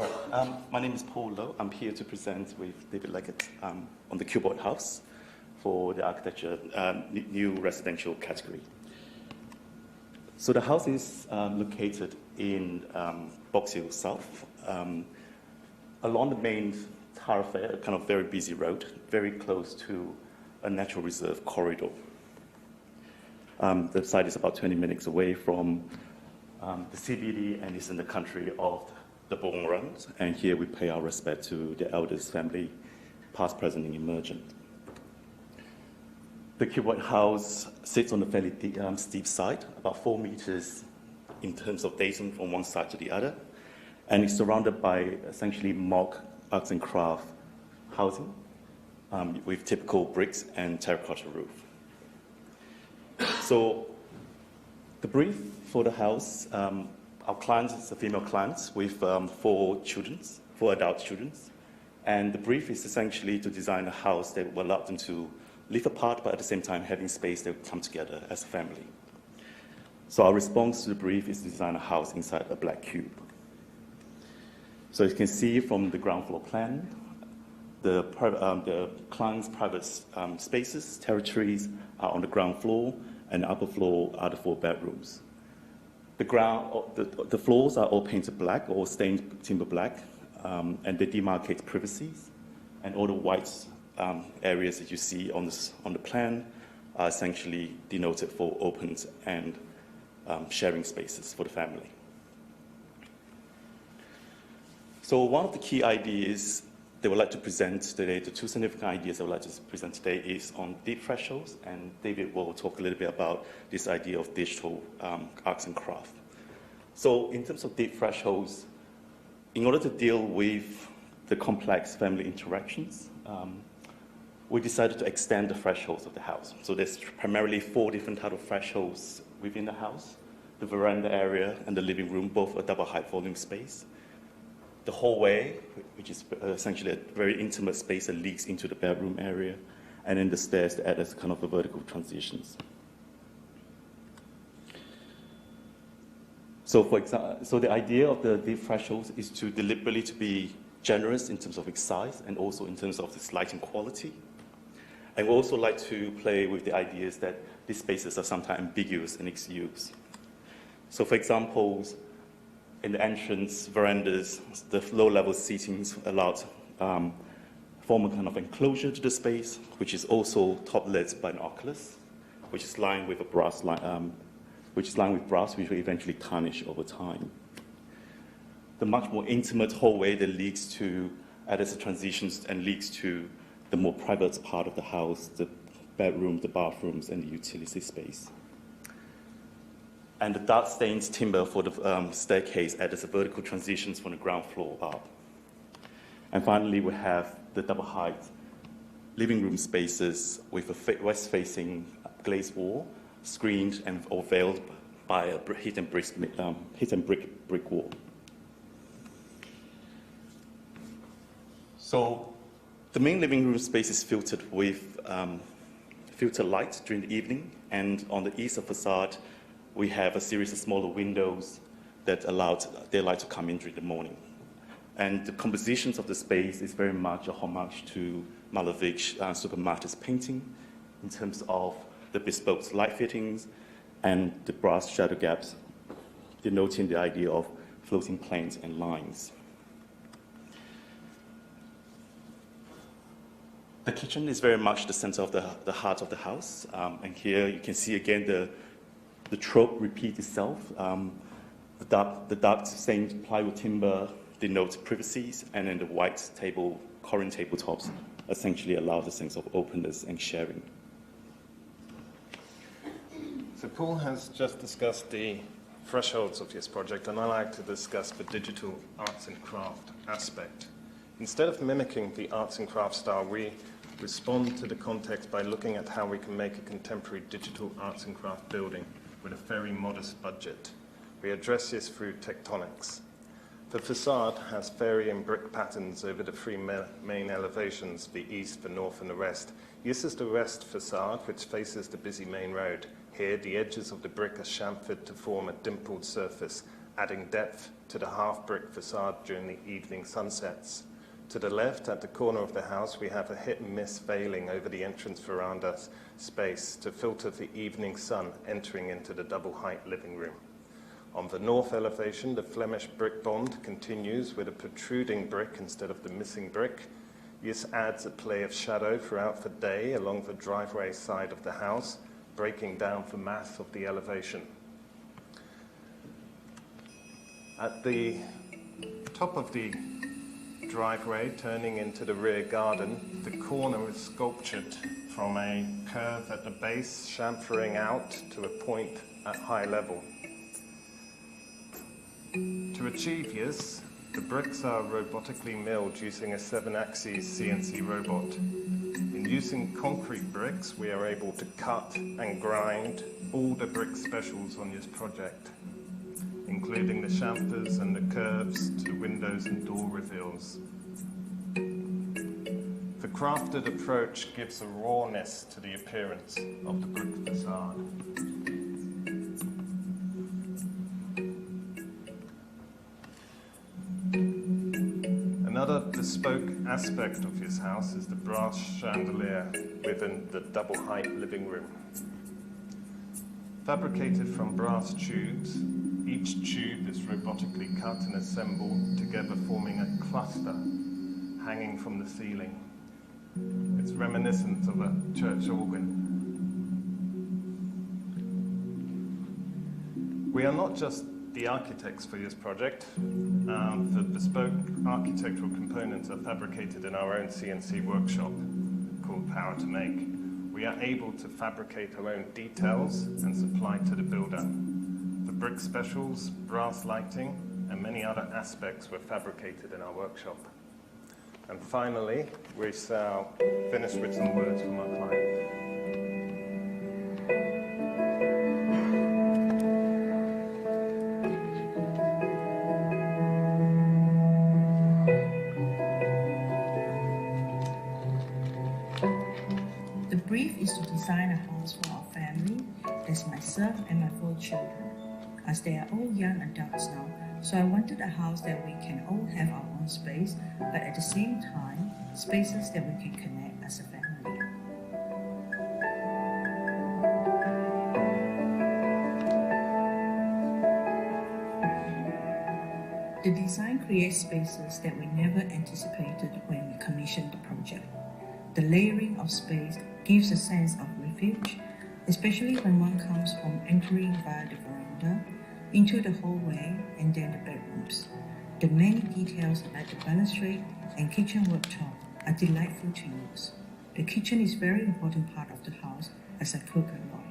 My name is Paul Lowe. I'm here to present with David Leggett on the Cuboid House for the architecture new residential category. So the house is located in Box Hill South, along the main thoroughfare, a kind of very busy road, very close to a natural reserve corridor. The site is about 20 minutes away from the CBD and is in the country of the Boomerangs, and here we pay our respect to the elders family, past, present, and emergent. The Cuboid House sits on a fairly steep side, about 4 meters in terms of datum from one side to the other, and it's surrounded by essentially mock arts and craft housing with typical bricks and terracotta roof. So the brief for the house, our client is a female client with 4 adult children. And the brief is essentially to design a house that will allow them to live apart, but at the same time having space that will come together as a family. So our response to the brief is to design a house inside a black cube. So you can see from the ground floor plan, the client's private spaces, territories are on the ground floor, and the upper floor are the 4 bedrooms. The floors are all painted black or stained timber black, and they demarcate privacies. And all the white areas that you see on the plan are essentially denoted for open and sharing spaces for the family. So one of the key ideas they would like to present today, the 2 significant ideas I would like to present today is on deep thresholds, and David will talk a little bit about this idea of digital arts and craft. So in terms of deep thresholds, in order to deal with the complex family interactions, we decided to extend the thresholds of the house. So there's primarily 4 different types of thresholds within the house. The veranda area and the living room, both a double height volume space. The hallway, which is essentially a very intimate space that leads into the bedroom area, and then the stairs that add as kind of a vertical transitions. So for example, so the idea of the deep thresholds is to deliberately to be generous in terms of its size and also in terms of its lighting quality. And we also like to play with the ideas that these spaces are sometimes ambiguous in its use. So for example, in the entrance verandas, the low-level seatings allowed form a kind of enclosure to the space, which is also top-lit by an oculus, which is lined with a brass, which will eventually tarnish over time. The much more intimate hallway that leads to, as it transitions and leads to the more private part of the house, the bedroom, the bathrooms, and the utility space. And the dark stained timber for the staircase adds a vertical transitions from the ground floor up. And finally, we have the double height living room spaces with a west-facing glazed wall, screened and or veiled by a hit and brick wall. So the main living room space is filtered with filtered light during the evening, and on the east of facade, we have a series of smaller windows that allow daylight to come in during the morning. And the compositions of the space is very much a homage to Malevich supermarket's painting in terms of the bespoke light fittings and the brass shadow gaps, denoting the idea of floating planes and lines. The kitchen is very much the center of the heart of the house. And here you can see again the trope repeat itself. The dark stained plywood timber denotes privacies, and then the white Korean tabletops essentially allow the sense of openness and sharing. So Paul has just discussed the thresholds of his project, and I like to discuss the digital arts and craft aspect. Instead of mimicking the arts and craft style, we respond to the context by looking at how we can make a contemporary digital arts and craft building with a very modest budget. We address this through tectonics. The facade has varying brick patterns over the 3 main elevations, the east, the north, and the west. This is the west facade, which faces the busy main road. Here, the edges of the brick are chamfered to form a dimpled surface, adding depth to the half-brick facade during the evening sunsets. To the left, at the corner of the house, we have a hit-and-miss veiling over the entrance veranda space to filter the evening sun entering into the double-height living room. On the north elevation, the Flemish brick bond continues with a protruding brick instead of the missing brick. This adds a play of shadow throughout the day along the driveway side of the house, breaking down the mass of the elevation. At the top of the driveway, turning into the rear garden, the corner is sculptured from a curve at the base, chamfering out to a point at high level. To achieve this, the bricks are robotically milled using a 7-axis CNC robot. In using concrete bricks, we are able to cut and grind all the brick specials on this project, including the chamfers and the curves to windows and door reveals. The crafted approach gives a rawness to the appearance of the brick facade. Another bespoke aspect of this house is the brass chandelier within the double-height living room. Fabricated from brass tubes, each tube is robotically cut and assembled together, forming a cluster hanging from the ceiling. It's reminiscent of a church organ. We are not just the architects for this project. The bespoke architectural components are fabricated in our own CNC workshop called Power to Make. We are able to fabricate our own details and supply to the builder. The brick specials, brass lighting, and many other aspects were fabricated in our workshop. And finally, we shall finish with some words from our client. The brief is to design a house for our family. That's myself and my 4 children, as they are all young adults now. So I wanted a house that we can all have our own space, but at the same time, spaces that we can connect as a family. The design creates spaces that we never anticipated when we commissioned the project. The layering of space gives a sense of refuge, especially when one comes from entering via the veranda into the hallway and then the bedrooms. The many details like the balustrade and kitchen worktop are delightful to use. The kitchen is a very important part of the house as I cook a lot.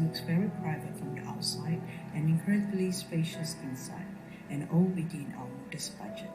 Looks very private from the outside and incredibly spacious inside, and all within our modest budget.